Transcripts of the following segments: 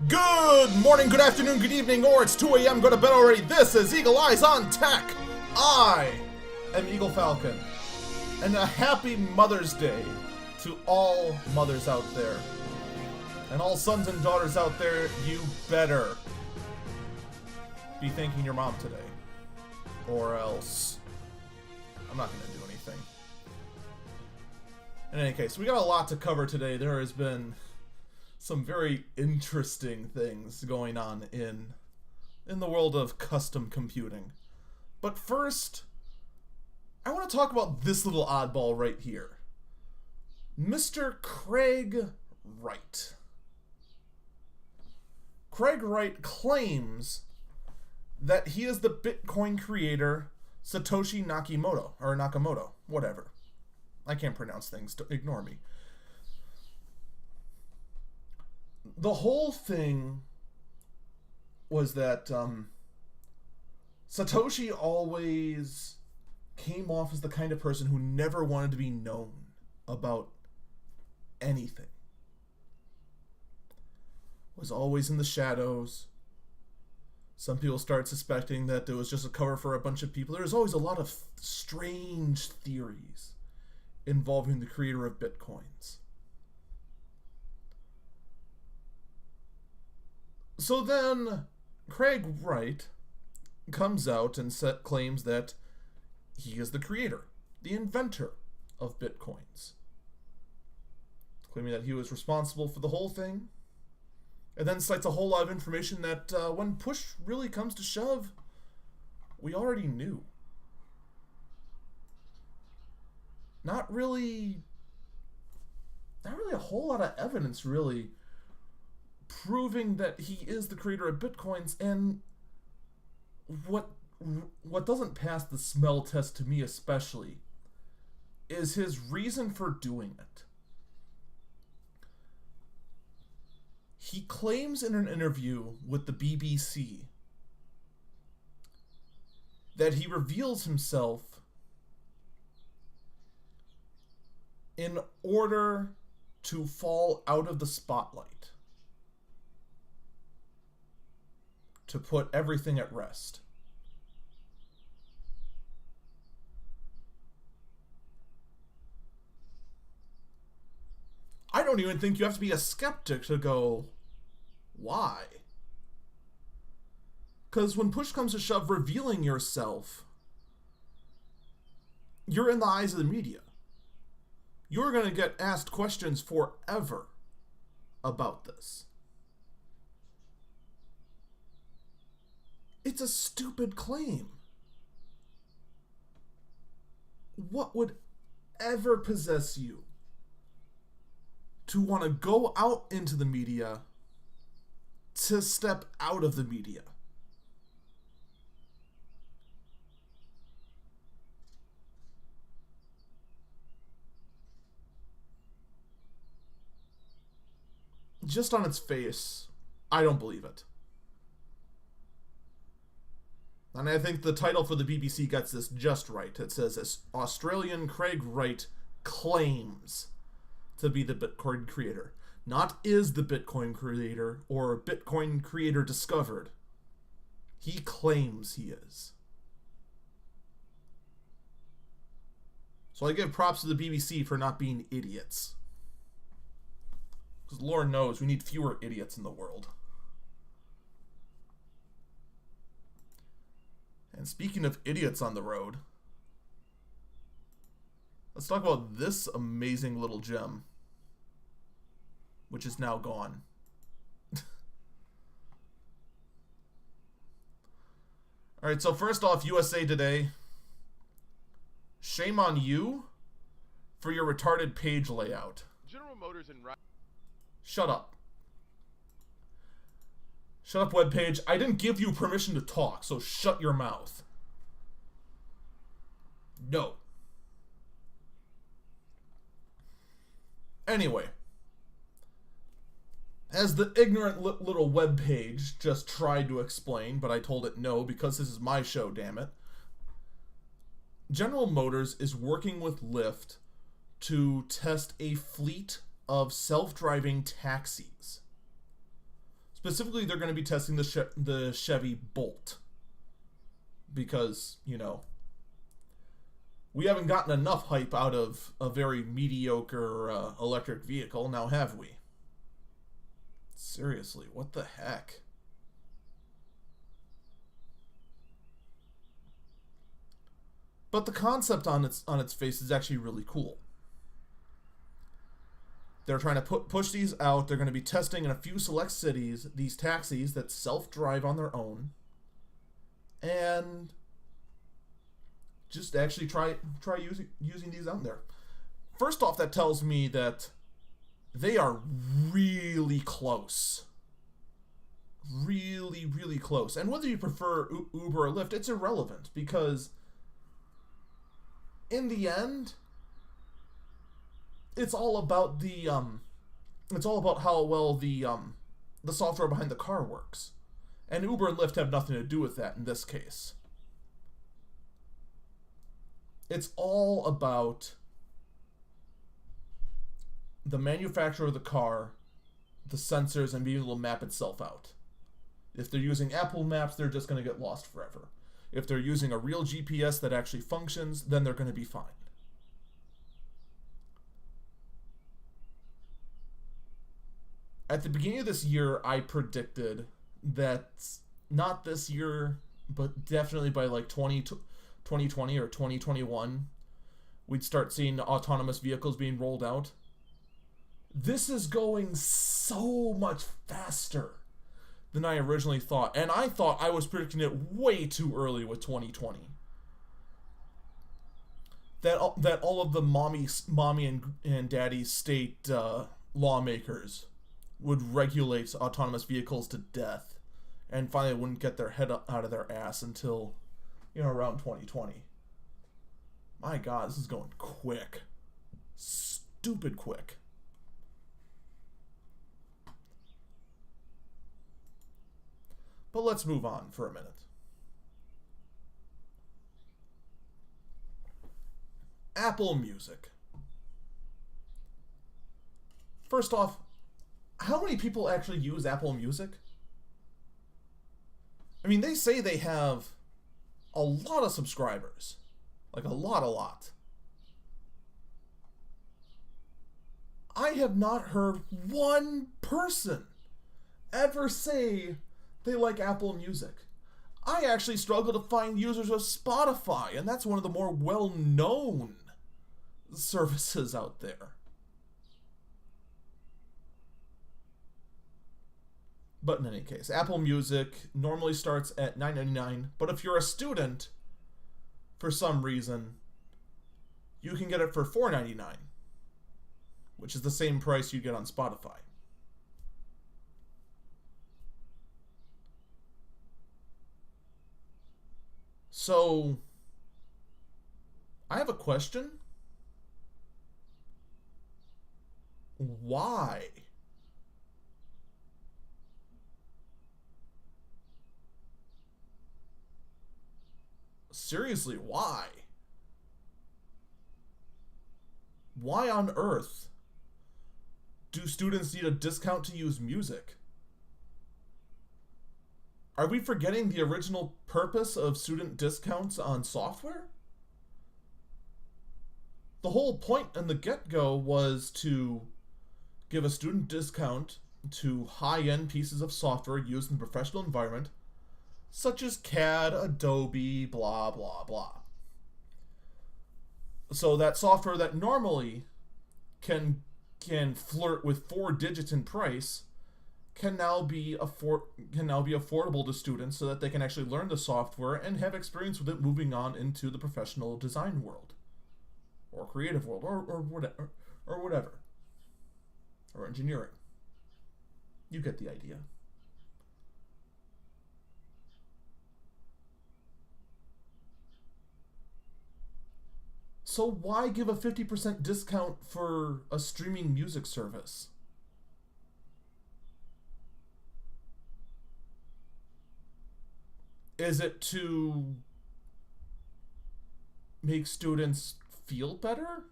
Good morning, good afternoon, good evening, or it's 2 a.m. Go to bed already. This is Eagle Eyes on Tech. I am Eagle Falcon. And a happy Mother's Day to all mothers out there. And all sons and daughters out there, you better be thanking your mom today. Or else I'm not going to do anything. In any case, we got a lot to cover today. There has been some very interesting things going on in the world of custom computing. But first, I want to talk about this little oddball right here. Mr. Craig Wright. Craig Wright claims that he is the Bitcoin creator Satoshi Nakamoto, whatever. I can't pronounce things, ignore me. The whole thing was that Satoshi always came off as the kind of person who never wanted to be known about anything. Was always in the shadows. Some people start suspecting that it was just a cover for a bunch of people. There's always a lot of strange theories involving the creator of Bitcoins. So then, Craig Wright comes out and claims that he is the creator, the inventor of Bitcoins. Claiming that he was responsible for the whole thing. And then cites a whole lot of information that when push really comes to shove, we already knew. Not really a whole lot of evidence, really, proving that he is the creator of Bitcoins. And what doesn't pass the smell test to me especially is his reason for doing it. He claims in an interview with the BBC that he reveals himself in order to fall out of the spotlight, to put everything at rest. I don't even think you have to be a skeptic to go, why? Because when push comes to shove, revealing yourself, you're in the eyes of the media. You're going to get asked questions forever about this. It's a stupid claim. What would ever possess you to want to go out into the media to step out of the media? Just on its face, I don't believe it. And I think the title for the BBC gets this just right. It says, Australian Craig Wright claims to be the Bitcoin creator. Not is the Bitcoin creator or Bitcoin creator discovered. He claims he is. So I give props to the BBC for not being idiots. Because Lord knows we need fewer idiots in the world. And speaking of idiots on the road, let's talk about this amazing little gem, which is now gone. Alright, so first off, USA Today. Shame on you for your retarded page layout. General Motors and Shut up. Shut up, webpage. I didn't give you permission to talk, so shut your mouth. No. Anyway. As the ignorant little webpage just tried to explain, but I told it no because this is my show, damn it. General Motors is working with Lyft to test a fleet of self-driving taxis. Specifically, they're going to be testing the Chevy Bolt. Because, you know, we haven't gotten enough hype out of a very mediocre electric vehicle, now have we? Seriously, what the heck? But the concept on its face is actually really cool. They're trying to push these out. They're going to be testing in a few select cities these taxis that self-drive on their own, and just actually try using these out there. First off, that tells me that they are really close. Really, really close. And whether you prefer Uber or Lyft, it's irrelevant, because in the end, it's all about how well the software behind the car works. And Uber and Lyft have nothing to do with that in this case. It's all about the manufacturer of the car, the sensors, and being able to map itself out. If they're using Apple Maps, they're just going to get lost forever. If they're using a real GPS that actually functions, then they're going to be fine. At the beginning of this year, I predicted that not this year, but definitely by like 2020 or 2021, we'd start seeing autonomous vehicles being rolled out. This is going so much faster than I originally thought. And I thought I was predicting it way too early with 2020. That all of the mommy and daddy state lawmakers would regulate autonomous vehicles to death, and finally wouldn't get their head out of their ass until, you know, around 2020. My God, this is going quick. Stupid quick. But let's move on for a minute. Apple Music. First off, how many people actually use Apple Music? I mean, they say they have a lot of subscribers. Like a lot. I have not heard one person ever say they like Apple Music. I actually struggle to find users of Spotify, and that's one of the more well-known services out there. But in any case, Apple Music normally starts at $9.99, but if you're a student, for some reason, you can get it for $4.99, which is the same price you get on Spotify. So, I have a question. Why? Seriously, why? Why on earth do students need a discount to use music? Are we forgetting the original purpose of student discounts on software? The whole point in the get-go was to give a student discount to high-end pieces of software used in a professional environment, such as CAD, Adobe, blah, blah, blah. So that software that normally can flirt with 4 digits in price can now be affordable to students so that they can actually learn the software and have experience with it moving on into the professional design world, or creative world, or whatever, or engineering. You get the idea. So why give a 50% discount for a streaming music service? Is it to make students feel better?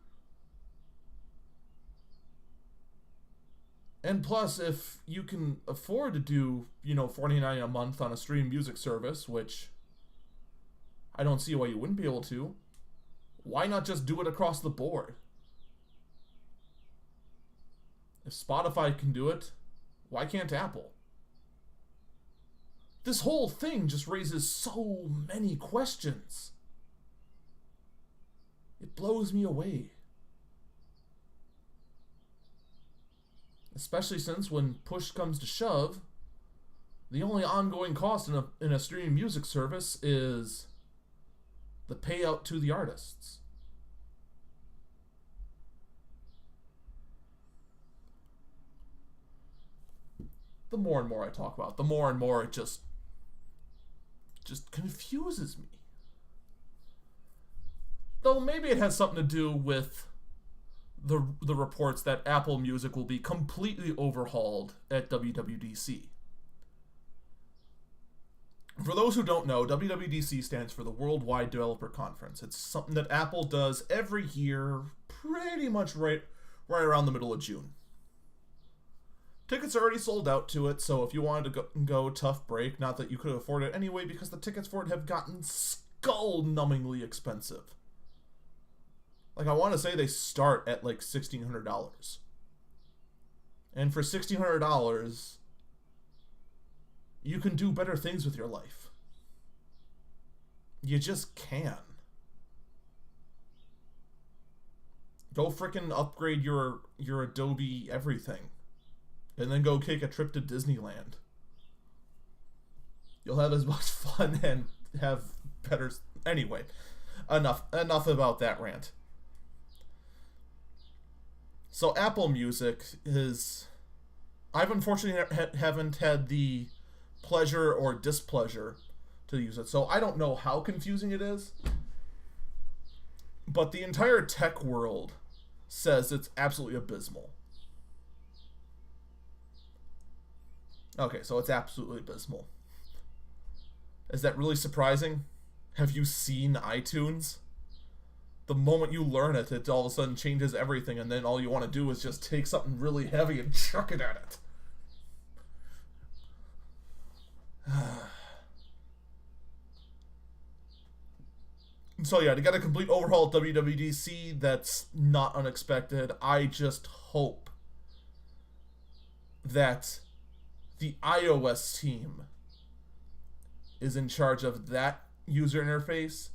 And plus, if you can afford to do, $49 a month on a stream music service, which I don't see why you wouldn't be able to, why not just do it across the board? If Spotify can do it, why can't Apple? This whole thing just raises so many questions. It blows me away. Especially since when push comes to shove, the only ongoing cost in a streaming music service is the payout to the artists. The more and more I talk about, the more and more it just confuses me. Though maybe it has something to do with the reports that Apple Music will be completely overhauled at WWDC. For those who don't know, WWDC stands for the Worldwide Developer Conference. It's something that Apple does every year, pretty much right around the middle of June. Tickets are already sold out to it, so if you wanted to go tough break, not that you could afford it anyway, because the tickets for it have gotten skull-numbingly expensive. Like, I want to say they start at like $1,600. And for $1,600, you can do better things with your life. You just can. Go frickin' upgrade your Adobe everything. And then go take a trip to Disneyland. You'll have as much fun and have better... Anyway, enough about that rant. So Apple Music is... I've unfortunately haven't had the pleasure or displeasure to use it, so I don't know how confusing it is. But the entire tech world says it's absolutely abysmal. Okay, so it's absolutely abysmal. Is that really surprising? Have you seen iTunes? The moment you learn it, it all of a sudden changes everything, and then all you want to do is just take something really heavy and chuck it at it. So yeah, to get a complete overhaul at WWDC, that's not unexpected. I just hope that the iOS team is in charge of that user interface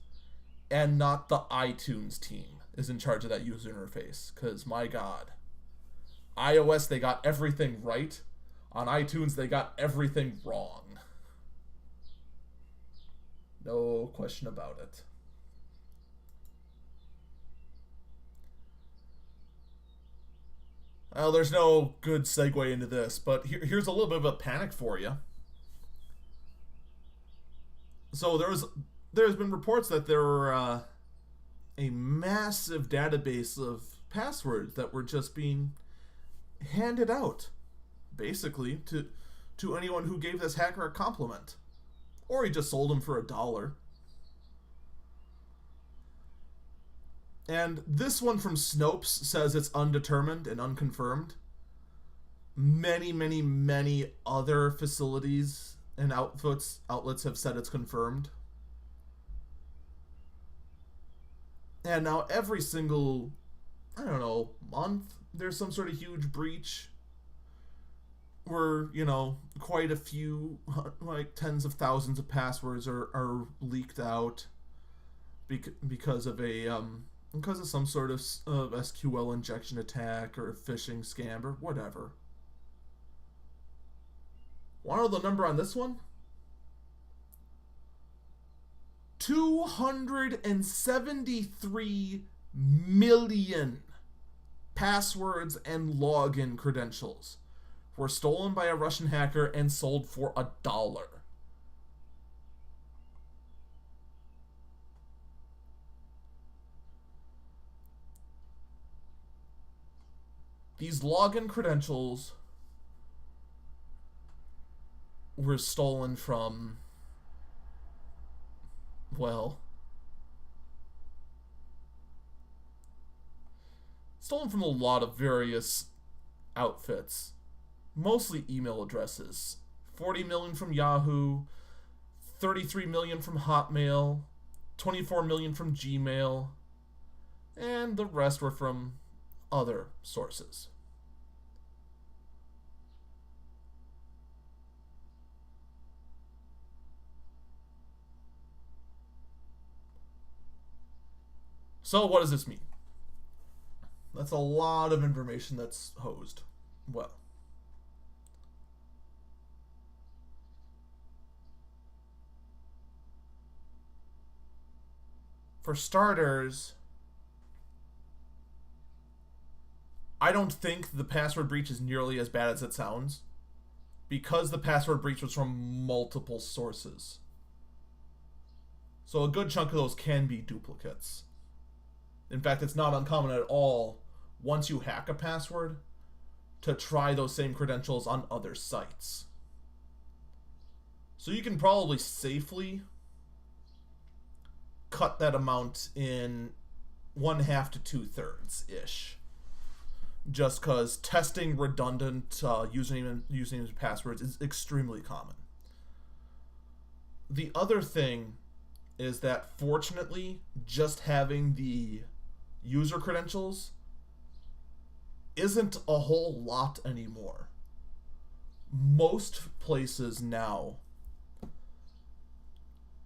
and not the iTunes team is in charge of that user interface. Because, my God, iOS, they got everything right. On iTunes, they got everything wrong. No question about it. Well, there's no good segue into this, but here's a little bit of a panic for you. So there's been reports that there were a massive database of passwords that were just being handed out, basically, to anyone who gave this hacker a compliment. Or he just sold them for $1. And this one from Snopes says it's undetermined and unconfirmed. Many, many, many other facilities and outlets have said it's confirmed. And now every single, month, there's some sort of huge breach where, quite a few, like tens of thousands of passwords are leaked out because of some sort of SQL injection attack or phishing scam or whatever. Want to know the number on this one? 273 million passwords and login credentials were stolen by a Russian hacker and sold for $1. These login credentials were stolen from, stolen from a lot of various outfits. mostly email addresses. 40 million from Yahoo, 33 million from Hotmail, 24 million from Gmail, and the rest were from other sources. So what does this mean? That's a lot of information that's hosed. Well, for starters, I don't think the password breach is nearly as bad as it sounds, because the password breach was from multiple sources. So a good chunk of those can be duplicates. In fact, it's not uncommon at all, once you hack a password, to try those same credentials on other sites. So you can probably safely cut that amount in 1/2 to 2/3-ish. Just because testing redundant usernames and passwords is extremely common. The other thing is that, fortunately, just having the user credentials isn't a whole lot anymore. Most places now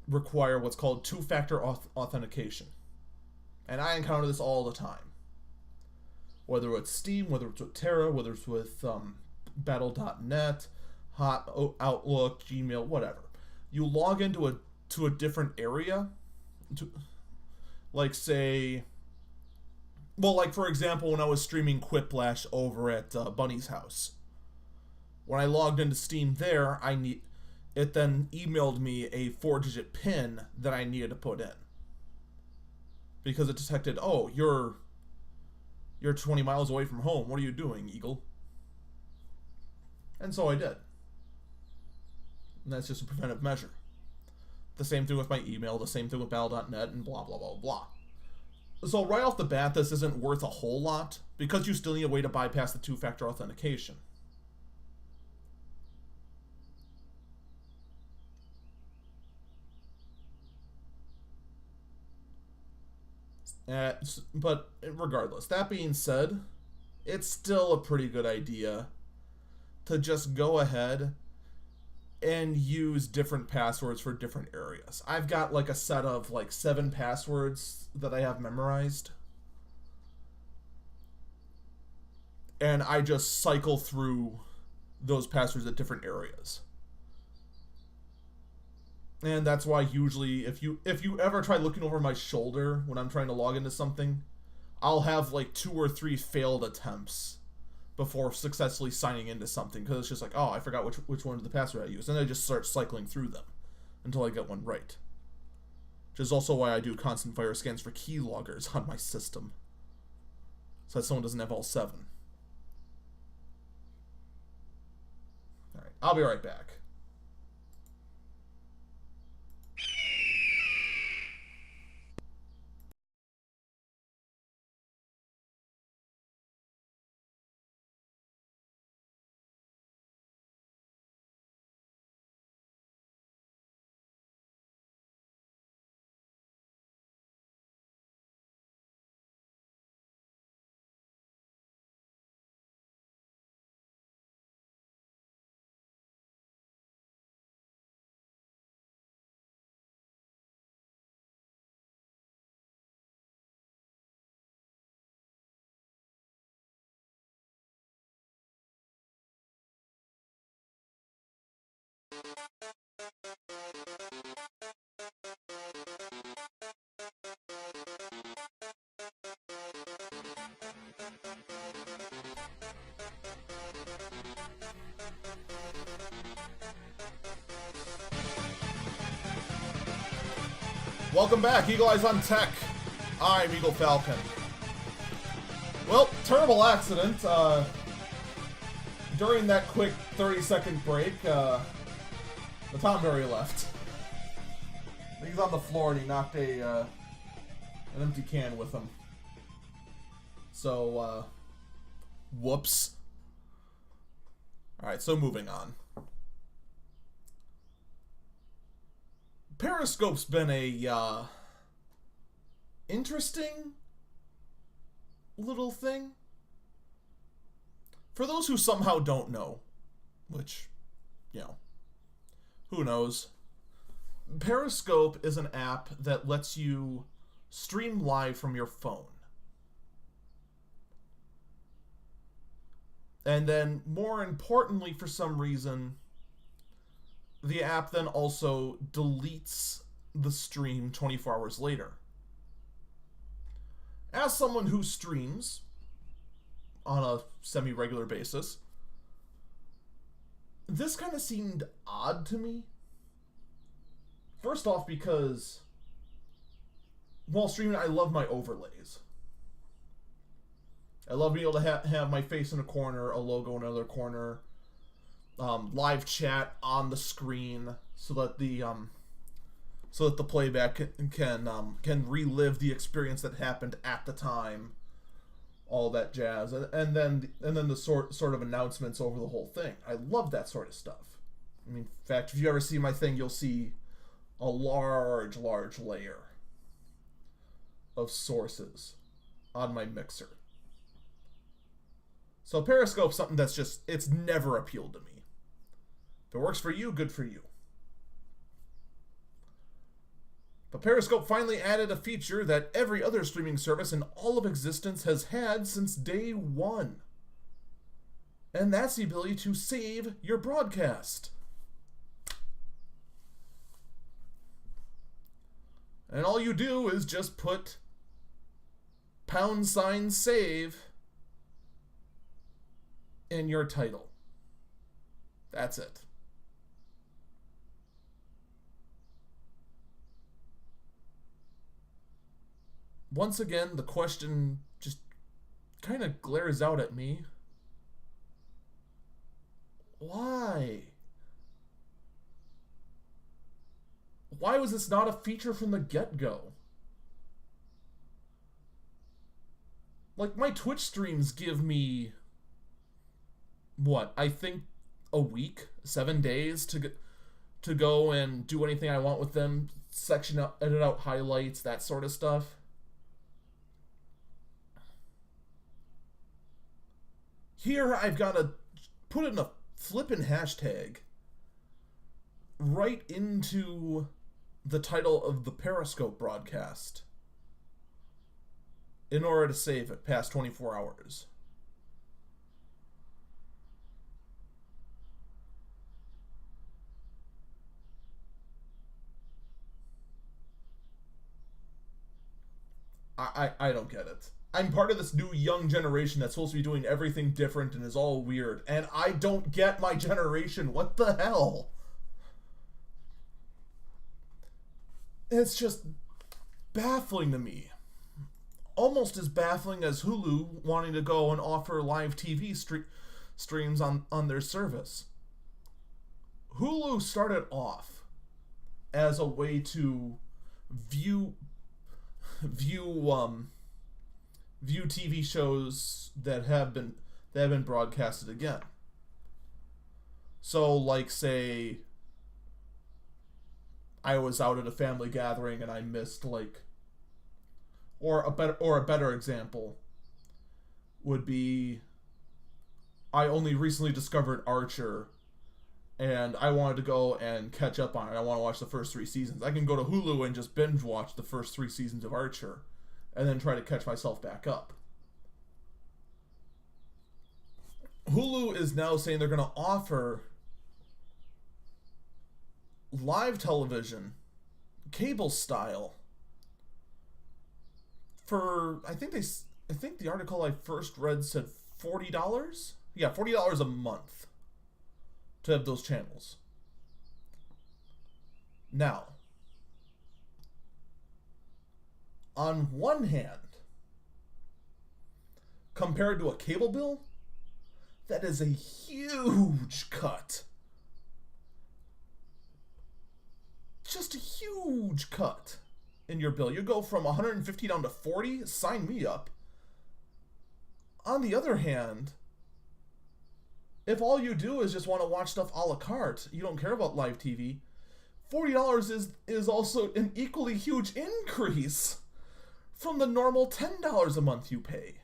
require what's called two-factor authentication. And I encounter this all the time. Whether it's Steam, whether it's with Terra, whether it's with Battle.net, Hot Outlook, Gmail, whatever. You log into a different area, like say, well, like for example, when I was streaming Quiplash over at Bunny's house, when I logged into Steam there, it then emailed me a 4-digit PIN that I needed to put in, because it detected, oh, you're 20 miles away from home. What are you doing, Eagle? And so I did. And that's just a preventive measure. The same thing with my email, the same thing with Battle.net, and blah, blah, blah, blah. So right off the bat, this isn't worth a whole lot, because you still need a way to bypass the two-factor authentication. But regardless, that being said, it's still a pretty good idea to just go ahead and use different passwords for different areas. I've got like a set of like 7 passwords that I have memorized, and I just cycle through those passwords at different areas. And that's why usually if you ever try looking over my shoulder when I'm trying to log into something, I'll have like 2 or 3 failed attempts before successfully signing into something, because it's just like, oh, I forgot which one of the password I used, and I just start cycling through them until I get one right. Which is also why I do constant virus scans for keyloggers on my system, so that someone doesn't have all 7. Alright, I'll be right back. Welcome back, Eagle Eyes on Tech. I'm Eagle Falcon. Well, terrible accident. During that quick 30-second break, the Tomberry left. He's on the floor and he knocked an empty can with him. So, whoops. Alright, so moving on. Periscope's been a, interesting little thing. For those who somehow don't know, which, you know, who knows? Periscope is an app that lets you stream live from your phone. And then, more importantly, for some reason, the app then also deletes the stream 24 hours later. As someone who streams on a semi-regular basis, this kind of seemed odd to me. First off, because while streaming, I love my overlays. I love being able to have my face in a corner, a logo in another corner, live chat on the screen, so that the playback can relive the experience that happened at the time, all that jazz, and then the sort of announcements over the whole thing. I love that sort of stuff. I mean, in fact, if you ever see my thing, you'll see a large layer of sources on my mixer. So Periscope's something that's just, it's never appealed to me. If it works for you, good for you. But Periscope finally added a feature that every other streaming service in all of existence has had since day one. And that's the ability to save your broadcast. And all you do is just put #save in your title. That's it. Once again, the question just kind of glares out at me. Why? Why was this not a feature from the get-go? Like, my Twitch streams give me, what, I think a week, 7 days to go and do anything I want with them, edit out highlights, that sort of stuff. Here, I've got to put in a flippin' hashtag right into the title of the Periscope broadcast in order to save it past 24 hours. I don't get it. I'm part of this new young generation that's supposed to be doing everything different and is all weird, and I don't get my generation. What the hell? It's just baffling to me. Almost as baffling as Hulu wanting to go and offer live TV streams on their service. Hulu started off as a way to view TV shows that have been broadcasted again. So, like, say I was out at a family gathering and I missed, like, or a better example would be, I only recently discovered Archer and I wanted to go and catch up on it. I want to watch the first 3 seasons. I can go to Hulu and just binge watch the first 3 seasons of Archer and then try to catch myself back up. Hulu is now saying they're going to offer live television, cable style, for, I think the article I first read said $40? Yeah, $40 a month to have those channels. Now, on one hand, compared to a cable bill, that is a huge cut. Just a huge cut in your bill. You go from $150 down to $40, sign me up. On the other hand, If all you do is just want to watch stuff a la carte, you don't care about live TV, $40 is also an equally huge increase from the normal $10 a month you pay.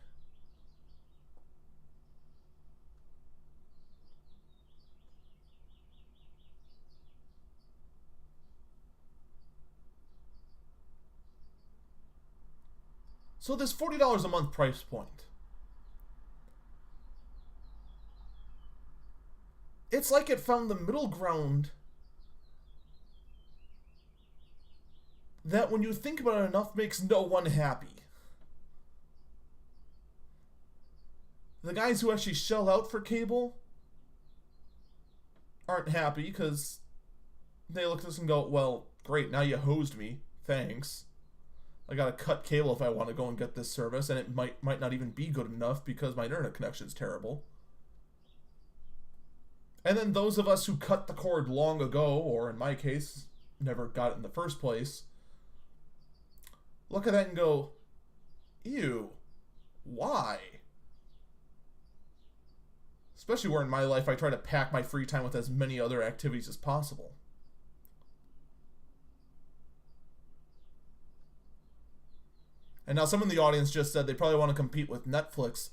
So this $40 a month price point, it's like it found the middle ground that when you think about it enough makes no one happy. The guys who actually shell out for cable aren't happy because they look at this and go, well, great, now you hosed me, thanks. I gotta cut cable if I want to go and get this service, and it might not even be good enough because my internet connection is terrible. And then those of us who cut the cord long ago, or in my case, never got it in the first place, look at that and go, ew, why? Especially where in my life I try to pack my free time with as many other activities as possible. And now some in the audience just said they probably want to compete with Netflix.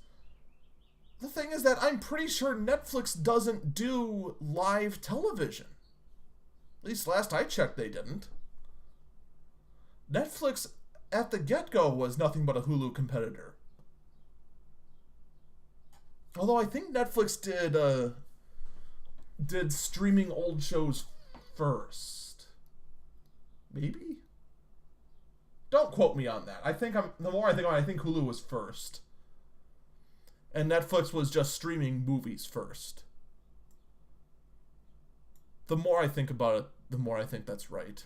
The thing is that I'm pretty sure Netflix doesn't do live television. At least last I checked they didn't. Netflix at the get-go was nothing but a Hulu competitor. Although I think Netflix did streaming old shows first. Maybe? Don't quote me on that. The more I think about it, I think Hulu was first. And Netflix was just streaming movies first. The more I think about it, the more I think that's right.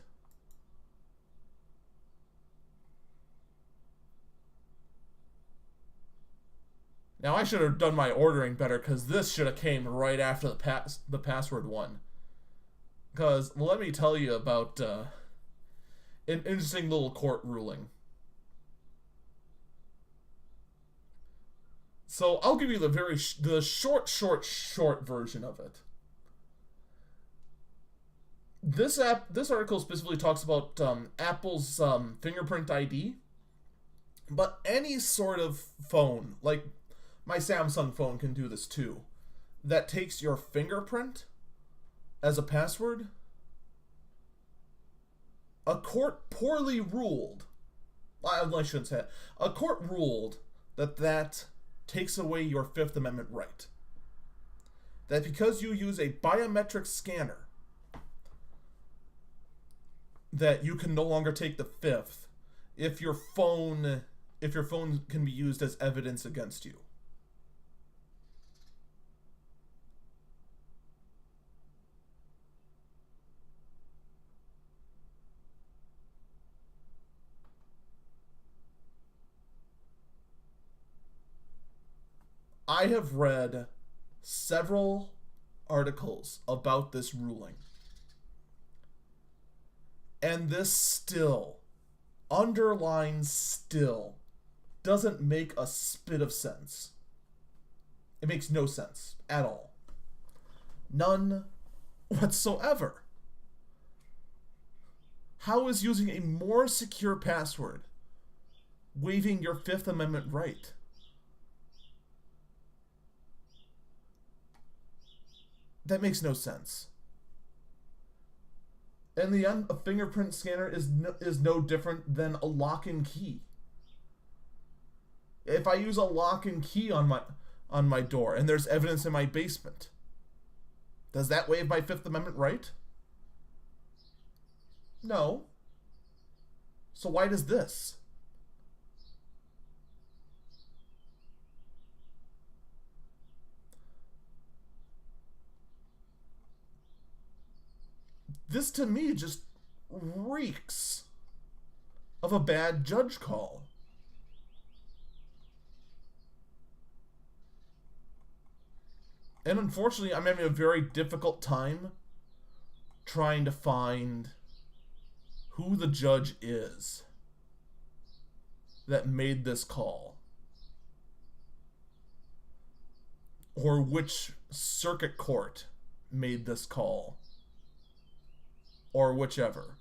Now I should have done my ordering better because this should have came right after the password one. Because let me tell you about an interesting little court ruling. So I'll give you the short version of it. This article specifically talks about Apple's fingerprint ID, but any sort of phone, like my Samsung phone can do this too, that takes your fingerprint as a password. A court poorly ruled, I shouldn't say it, a court ruled that takes away your Fifth Amendment right. That because you use a biometric scanner, that you can no longer take the Fifth if your phone can be used as evidence against you. I have read several articles about this ruling. And this still, underlined still, doesn't make a spit of sense. It makes no sense at all. None whatsoever. How is using a more secure password waiving your Fifth Amendment right? That makes no sense. In the end, a fingerprint scanner is no different than a lock and key. If I use a lock and key on my door and there's evidence in my basement, does that waive my Fifth Amendment right? No. So why does this? This to me just reeks of a bad judge call. And unfortunately, I'm having a very difficult time trying to find who the judge is that made this call. Or which circuit court made this call, or whichever.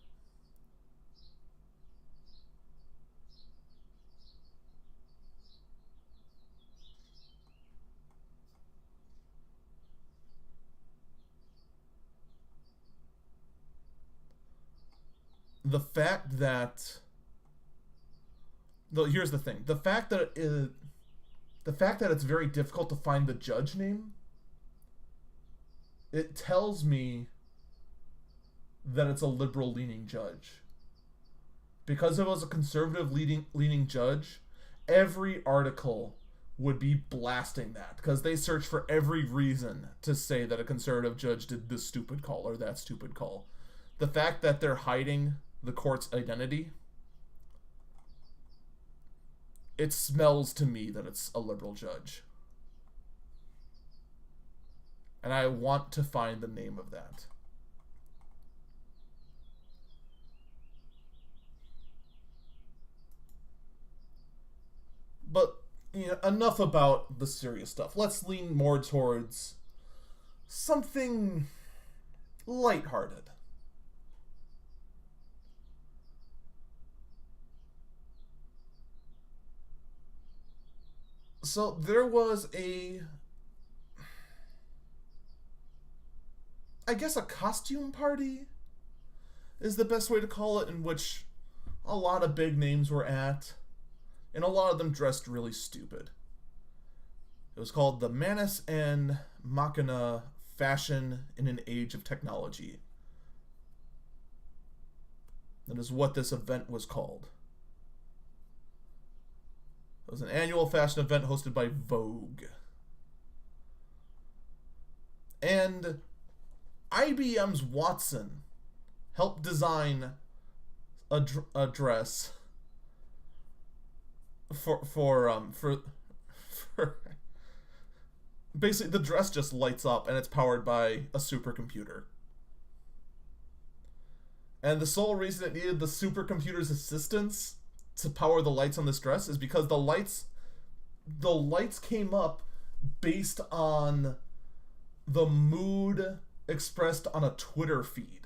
The fact that here's the thing. The fact that it's very difficult to find the judge name, it tells me that it's a liberal leaning judge. Because if it was a conservative leaning judge, every article would be blasting that, because they search for every reason to say that a conservative judge did this stupid call or that stupid call. The fact that they're hiding the court's identity, it smells to me that it's a liberal judge. And I want to find the name of that. But, you know, enough about the serious stuff. Let's lean more towards something lighthearted. So there was I guess a costume party is the best way to call it, in which a lot of big names were at, and a lot of them dressed really stupid. It was called the Manus and Machina Fashion in an Age of Technology. That is what this event was called. It was an annual fashion event hosted by Vogue. And IBM's Watson helped design a dress for basically, the dress just lights up and it's powered by a supercomputer. And the sole reason it needed the supercomputer's assistance to power the lights on this dress is because the lights came up based on the mood expressed on a Twitter feed.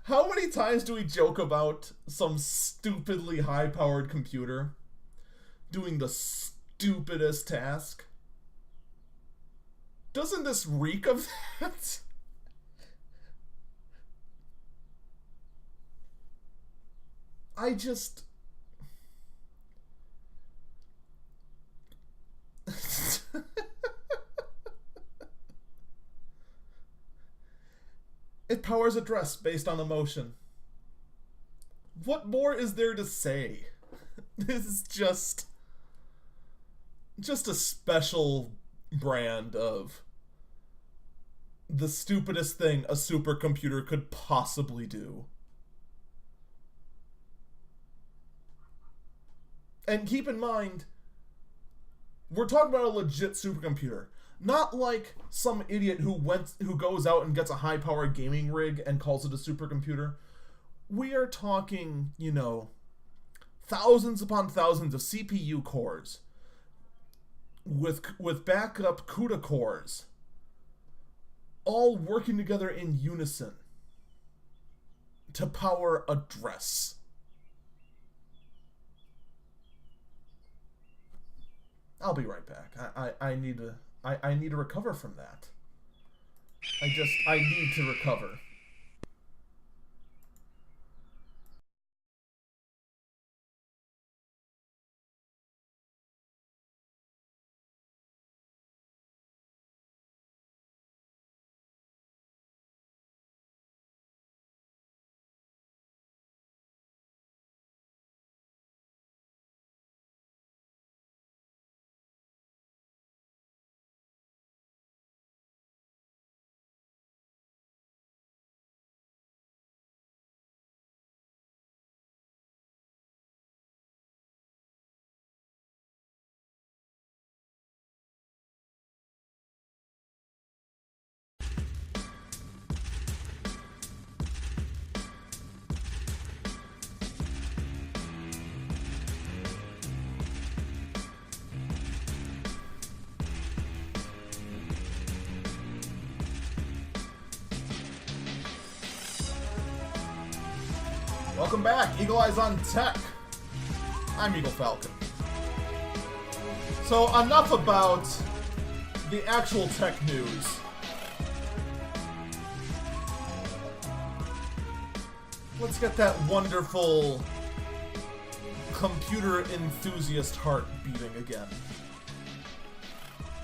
How many times do we joke about some stupidly high-powered computer doing the stupidest task? Doesn't this reek of that? I just... It powers a dress based on emotion. What more is there to say? This is just a special brand of the stupidest thing a supercomputer could possibly do. And keep in mind, we're talking about a legit supercomputer. Not like some idiot who goes out and gets a high-powered gaming rig and calls it a supercomputer. We are talking, you know, thousands upon thousands of CPU cores with backup CUDA cores, all working together in unison to power a dress. I'll be right back. I need to recover from that. I need to recover. Welcome back, Eagle Eyes on Tech. I'm Eagle Falcon. So enough about the actual tech news. Let's get that wonderful computer enthusiast heart beating again.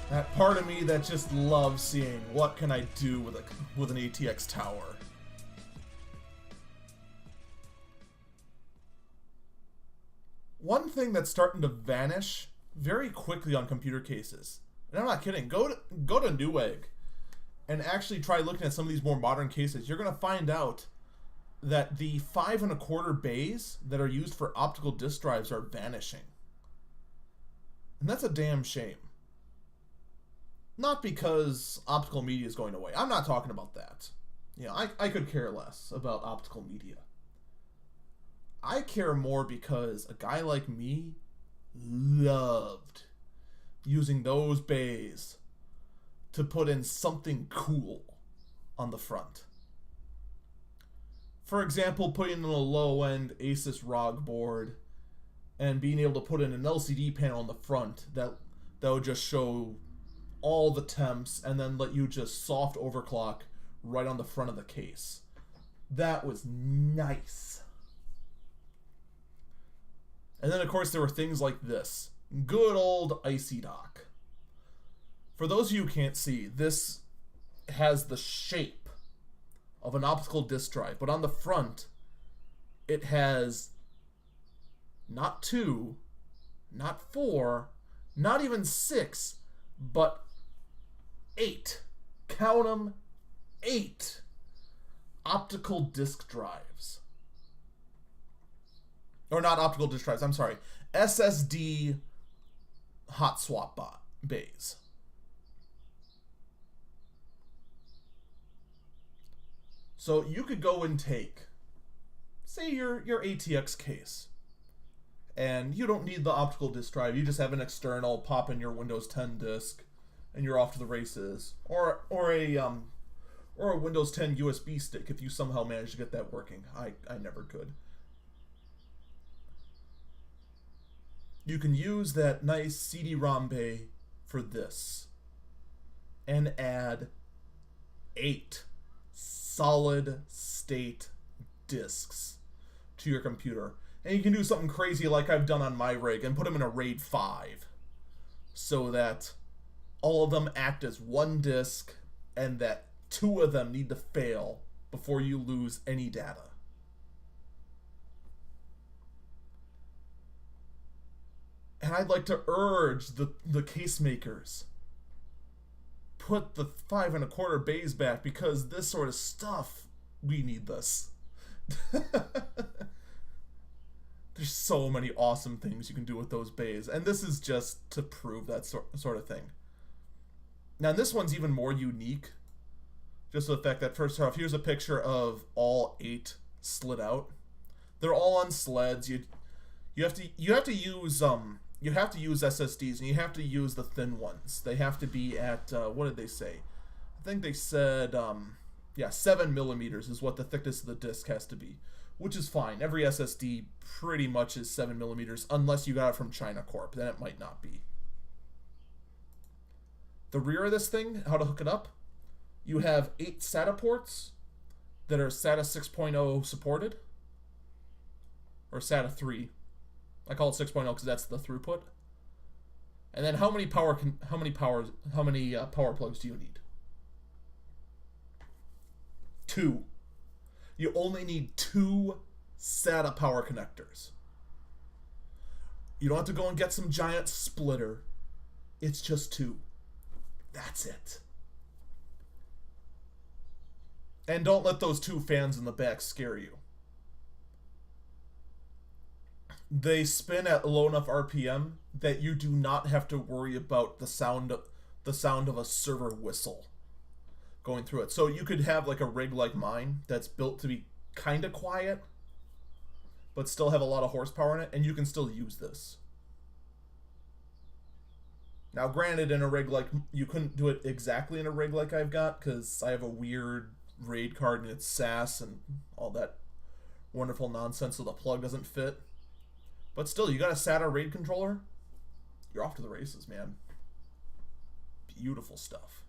That part of me that just loves seeing what can I do with an ATX tower. One thing that's starting to vanish very quickly on computer cases, and I'm not kidding, go to Newegg and actually try looking at some of these more modern cases. You're going to find out that the 5 1/4 bays that are used for optical disk drives are vanishing. And that's a damn shame. Not because optical media is going away. I'm not talking about that. You know, I could care less about optical media. I care more because a guy like me loved using those bays to put in something cool on the front. For example, putting in a low-end Asus ROG board and being able to put in an LCD panel on the front that would just show all the temps and then let you just soft overclock right on the front of the case. That was nice. And then, of course, there were things like this. Good old Icy Dock. For those of you who can't see, this has the shape of an optical disk drive, but on the front, it has not 2, not 4, not even 6, but 8. Count them, 8 optical disk drives. Or not optical disk drives, I'm sorry. SSD hot swap bays. So you could go and take, say, your ATX case, and you don't need the optical disk drive. You just have an external, pop in your Windows 10 disk, and you're off to the races. Or a Windows 10 USB stick if you somehow manage to get that working. I never could. You can use that nice CD-ROM bay for this and add 8 solid state disks to your computer. And you can do something crazy like I've done on my rig and put them in a RAID 5 so that all of them act as one disk and that 2 of them need to fail before you lose any data. And I'd like to urge the case makers, put the 5 1/4 bays back, because this sort of stuff, we need this. There's so many awesome things you can do with those bays, and this is just to prove that sort of thing. Now this one's even more unique, just the fact that, first off, here's a picture of all 8 slid out. They're all on sleds. You have to use SSDs, and you have to use the thin ones. They have to be at, what did they say? I think they said, 7 millimeters is what the thickness of the disk has to be, which is fine. Every SSD pretty much is 7 millimeters, unless you got it from China Corp. Then it might not be. The rear of this thing, how to hook it up, you have 8 SATA ports that are SATA 6.0 supported, or SATA 3. I call it 6.0 because that's the throughput. And then how many power plugs do you need? 2. You only need 2 SATA power connectors. You don't have to go and get some giant splitter. It's just 2. That's it. And don't let those 2 fans in the back scare you. They spin at low enough RPM that you do not have to worry about the sound of a server whistle going through it. So you could have like a rig like mine that's built to be kind of quiet, but still have a lot of horsepower in it, and you can still use this. Now, granted, in a rig like, you couldn't do it exactly in a rig like I've got, because I have a weird RAID card and it's SAS and all that wonderful nonsense so the plug doesn't fit. But still, you got a SATA RAID controller, you're off to the races, man. Beautiful stuff.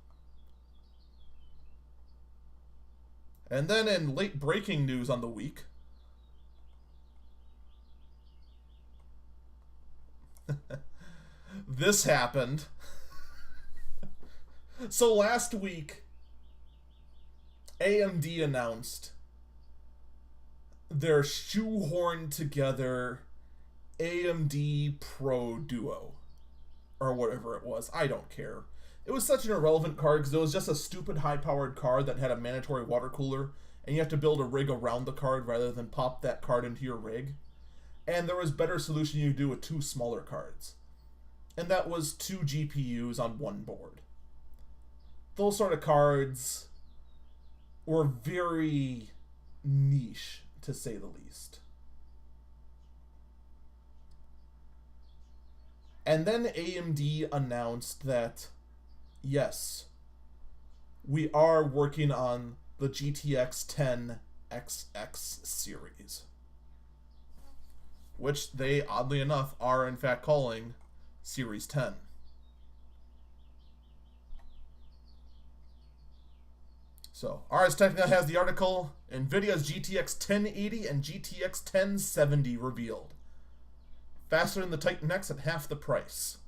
And then in late breaking news on the week, this happened. So last week, AMD announced their shoehorned together AMD Pro Duo, or whatever it was. I don't care. It was such an irrelevant card because it was just a stupid high-powered card that had a mandatory water cooler, and you have to build a rig around the card rather than pop that card into your rig. And there was better solution you could do with 2 smaller cards. And that was 2 GPUs on 1 board. Those sort of cards were very niche, to say the least. And then AMD announced that, yes, we are working on the GTX 10XX series, which they, oddly enough, are in fact calling Series 10. So, Ars Technica has the article, NVIDIA's GTX 1080 and GTX 1070 revealed. Faster than the Titan X at half the price.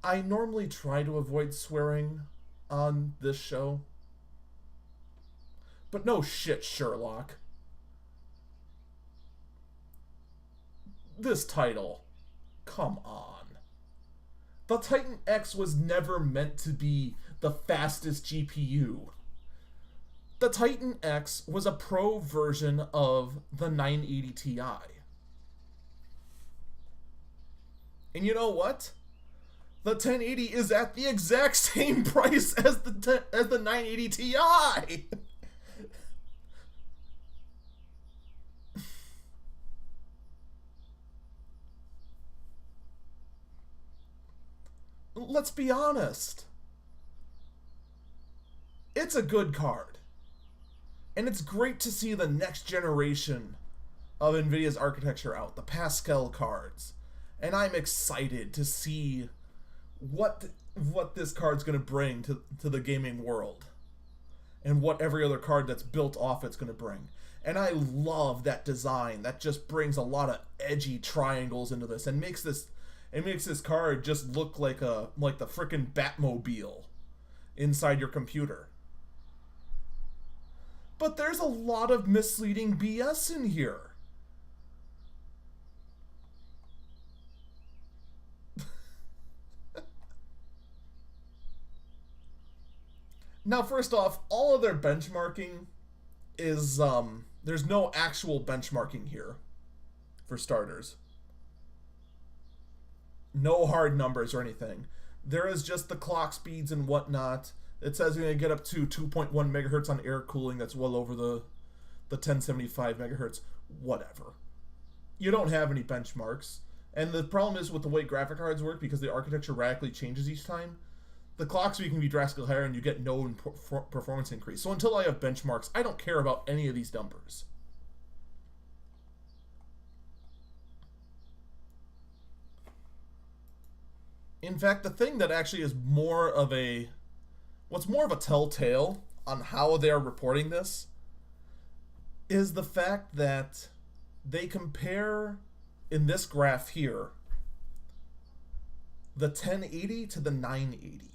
I normally try to avoid swearing on this show. But no shit, Sherlock. This title. Come on. The Titan X was never meant to be the fastest GPU. The Titan X was a pro version of the 980 Ti. And you know what? The 1080 is at the exact same price as the 980 Ti. Let's be honest. It's a good card. And it's great to see the next generation of NVIDIA's architecture out, the Pascal cards. And I'm excited to see what this card's going to bring to the gaming world. And what every other card that's built off it's going to bring. And I love that design. That just brings a lot of edgy triangles into this and makes this card just look like the frickin' Batmobile inside your computer. But there's a lot of misleading BS in here. Now, first off, all of their benchmarking is, there's no actual benchmarking here, for starters. No hard numbers or anything. There is just the clock speeds and whatnot. It says you're going to get up to 2.1 megahertz on air cooling. That's well over the 1075 megahertz. Whatever. You don't have any benchmarks. And the problem is with the way graphic cards work, because the architecture radically changes each time, the clock speed can be drastically higher and you get no performance increase. So until I have benchmarks, I don't care about any of these numbers. In fact, the thing that actually is what's more of a telltale on how they're reporting this is the fact that they compare, in this graph here, the 1080 to the 980.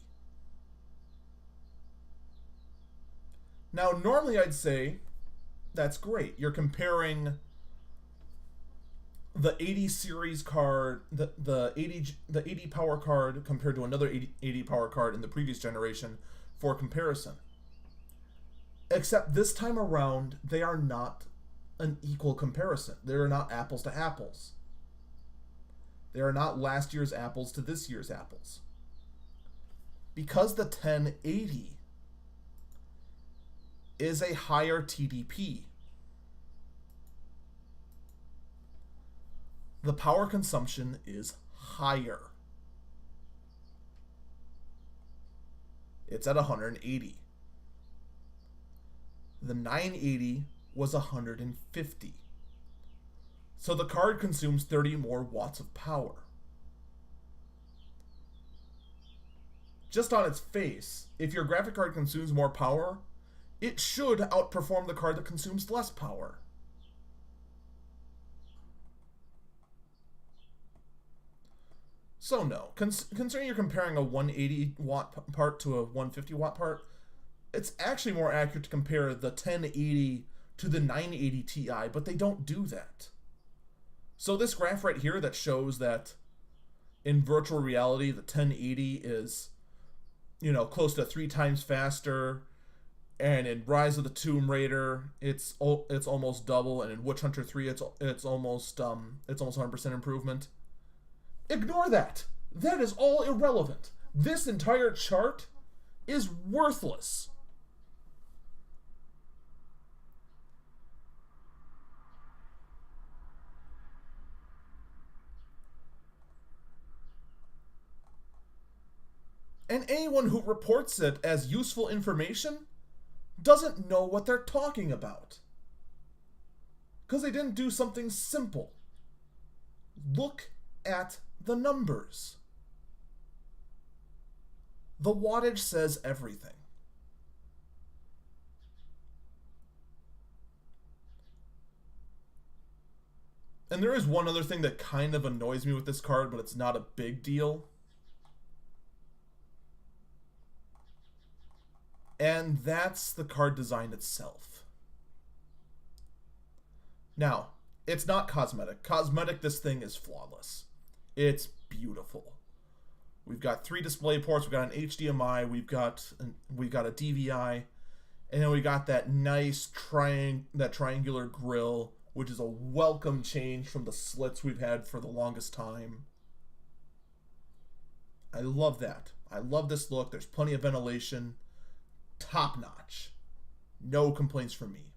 Now, normally I'd say that's great. You're comparing the 80 series card, the 80 power card compared to another 80 power card in the previous generation for comparison. Except this time around, they are not an equal comparison. They are not apples to apples. They are not last year's apples to this year's apples. Because the 1080 is a higher TDP, the power consumption is higher. It's at 180. The 980 was 150. So the card consumes 30 more watts of power. Just on its face, if your graphic card consumes more power, it should outperform the card that consumes less power. So no, considering you're comparing a 180 watt part to a 150 watt part, it's actually more accurate to compare the 1080 to the 980 Ti, but they don't do that. So this graph right here that shows that in virtual reality, the 1080 is, close to 3 times faster, and in Rise of the Tomb Raider, it's almost double, and in Witch Hunter 3, it's almost 100% improvement. Ignore that. That is all irrelevant. This entire chart is worthless. And anyone who reports it as useful information doesn't know what they're talking about. Because they didn't do something simple. Look at the numbers. The wattage says everything. And there is one other thing that kind of annoys me with this card, but it's not a big deal. And that's the card design itself. Now, it's not cosmetic. Cosmetic, this thing is flawless. It's beautiful. We've got 3 display ports. We've got an HDMI. We've got a DVI, and then we got that nice triangular grille, which is a welcome change from the slits we've had for the longest time. I love that. I love this look. There's plenty of ventilation. Top notch. No complaints from me.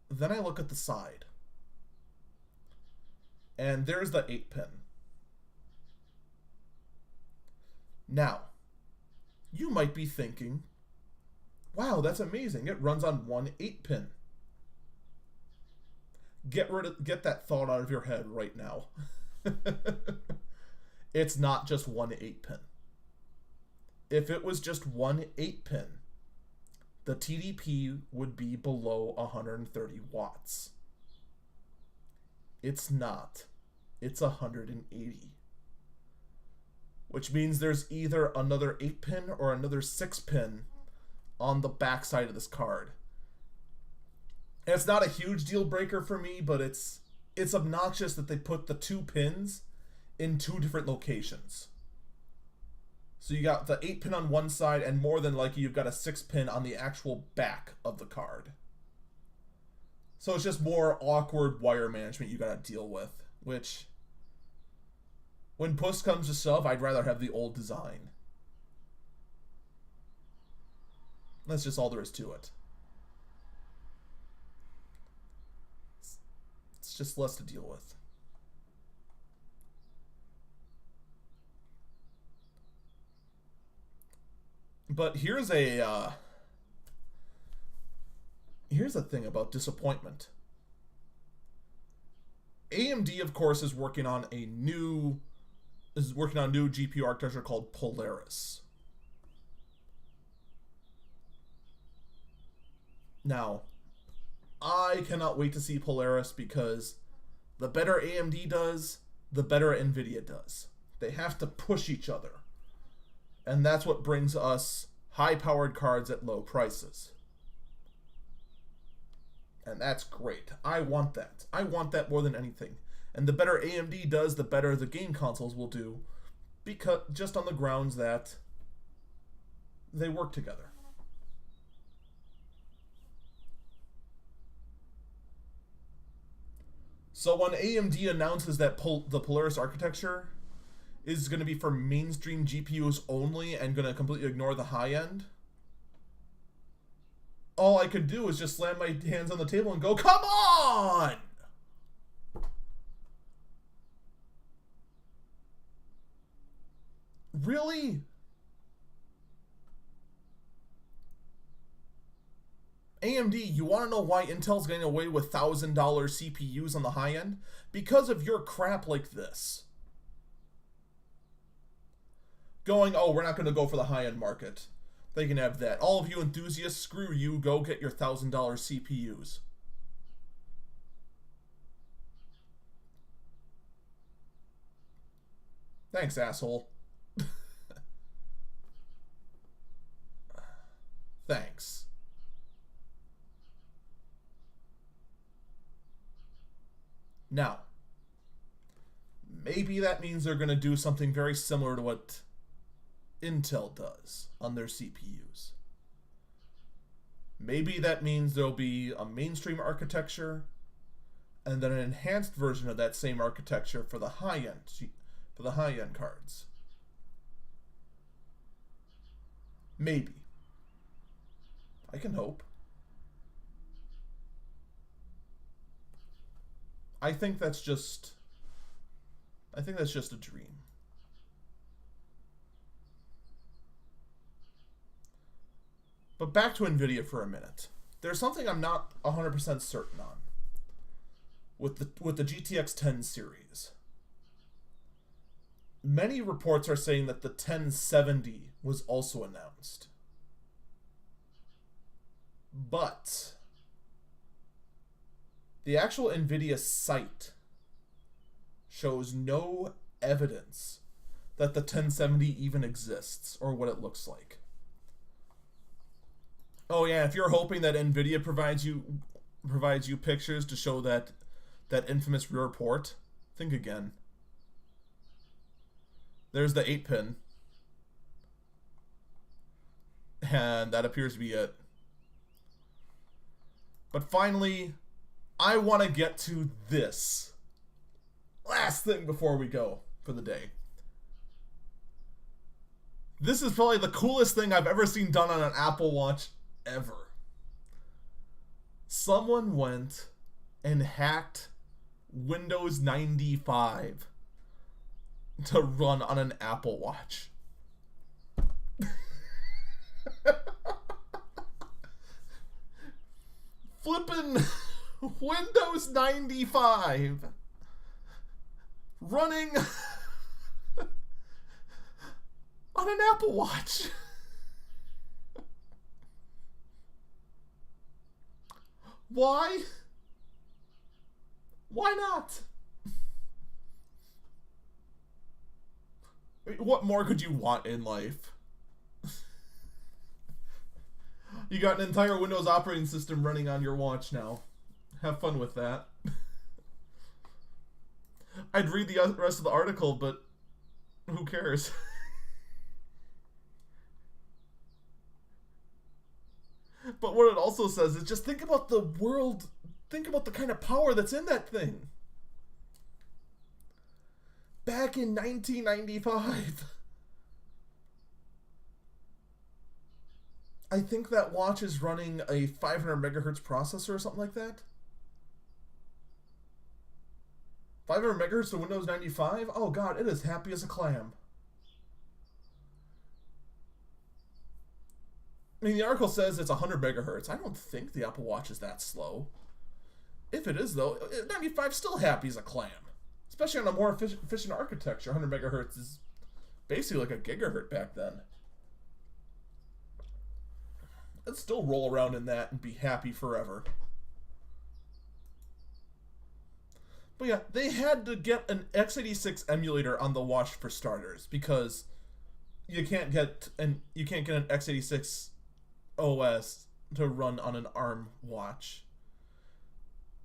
Then I look at the side. And there's the 8-pin. Now, you might be thinking, wow, that's amazing. It runs on one 8-pin. Get that thought out of your head right now. It's not just one 8-pin. If it was just one 8-pin, the TDP would be below 130 watts. It's not. It's 180. Which means there's either another 8-pin or another 6-pin on the back side of this card. And it's not a huge deal breaker for me, but it's obnoxious that they put the 2 pins in 2 different locations. So you got the 8-pin on one side, and more than likely you've got a 6-pin on the actual back of the card. So it's just more awkward wire management you gotta deal with, which, when push comes to shove, I'd rather have the old design. That's just all there is to it. It's just less to deal with. But here's a thing about disappointment. AMD, of course, is working on a new GPU architecture called Polaris. Now, I cannot wait to see Polaris because the better AMD does, the better NVIDIA does. They have to push each other. And that's what brings us high-powered cards at low prices. And that's great. I want that. I want that more than anything. And the better AMD does, the better the game consoles will do, because just on the grounds that they work together. So when AMD announces that the Polaris architecture is going to be for mainstream GPUs only and going to completely ignore the high end, all I could do is just slam my hands on the table and go, come on! Really? AMD, you want to know why Intel's getting away with $1,000 CPUs on the high end? Because of your crap like this. Going, oh, we're not going to go for the high-end market. They can have that. All of you enthusiasts, screw you. Go get your $1,000 CPUs. Thanks, asshole. Thanks. Now, maybe that means they're going to do something very similar to what Intel does on their CPUs. Maybe that means there'll be a mainstream architecture and then an enhanced version of that same architecture for the high-end cards. Maybe. I can hope. I think that's just a dream. But back to NVIDIA for a minute. There's something I'm not 100% certain on with the GTX 10 series. Many reports are saying that the 1070 was also announced. But the actual NVIDIA site shows no evidence that the 1070 even exists or what it looks like. Oh yeah, if you're hoping that NVIDIA provides you pictures to show that infamous rear port, think again. There's the 8-pin. And that appears to be it. But finally, I want to get to this last thing before we go for the day. This is probably the coolest thing I've ever seen done on an Apple Watch ever. Someone went and hacked Windows 95 to run on an Apple Watch. Flippin' Windows 95 running on an Apple Watch. Why? Why not? What more could you want in life? You got an entire Windows operating system running on your watch now. Have fun with that. I'd read the rest of the article, but who cares? But what it also says is just think about the world, think about the kind of power that's in that thing. Back in 1995, I think that watch is running a 500 megahertz processor or something like that. 500 megahertz to Windows 95? Oh god, it is happy as a clam. I mean, the article says it's 100 megahertz. I don't think the Apple Watch is that slow. If it is, though, 95 still happy as a clam. Especially on a more efficient architecture. 100 megahertz is basically like a gigahertz back then. I'd still roll around in that and be happy forever. But yeah, they had to get an x86 emulator on the watch for starters because you can't get an x86 OS to run on an ARM watch.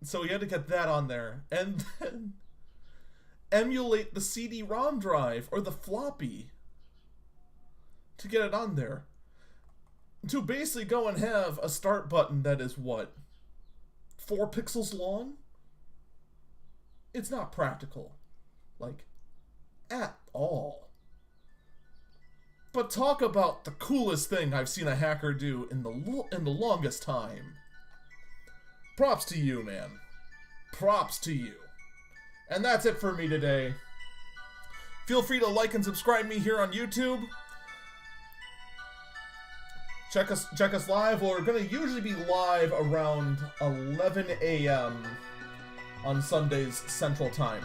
So we had to get that on there and then emulate the CD-ROM drive or the floppy to get it on there. To basically go and have a start button that is what? 4 pixels long? It's not practical. Like, at all. But talk about the coolest thing I've seen a hacker do in the longest time. Props to you, man. Props to you. And that's it for me today. Feel free to like and subscribe me here on YouTube. Check us live. We're going to usually be live around 11 a.m. on Sundays Central Time.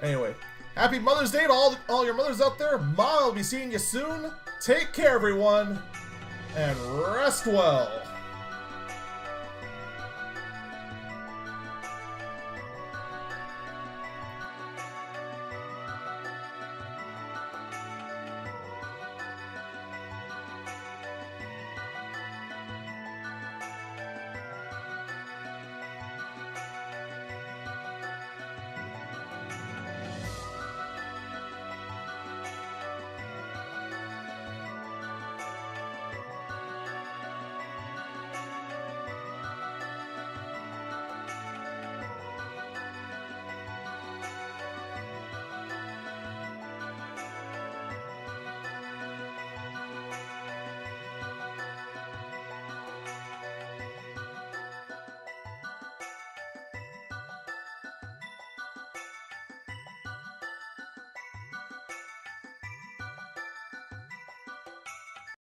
Anyway, happy Mother's Day to all your mothers out there. Ma, I'll be seeing you soon. Take care, everyone, and rest well.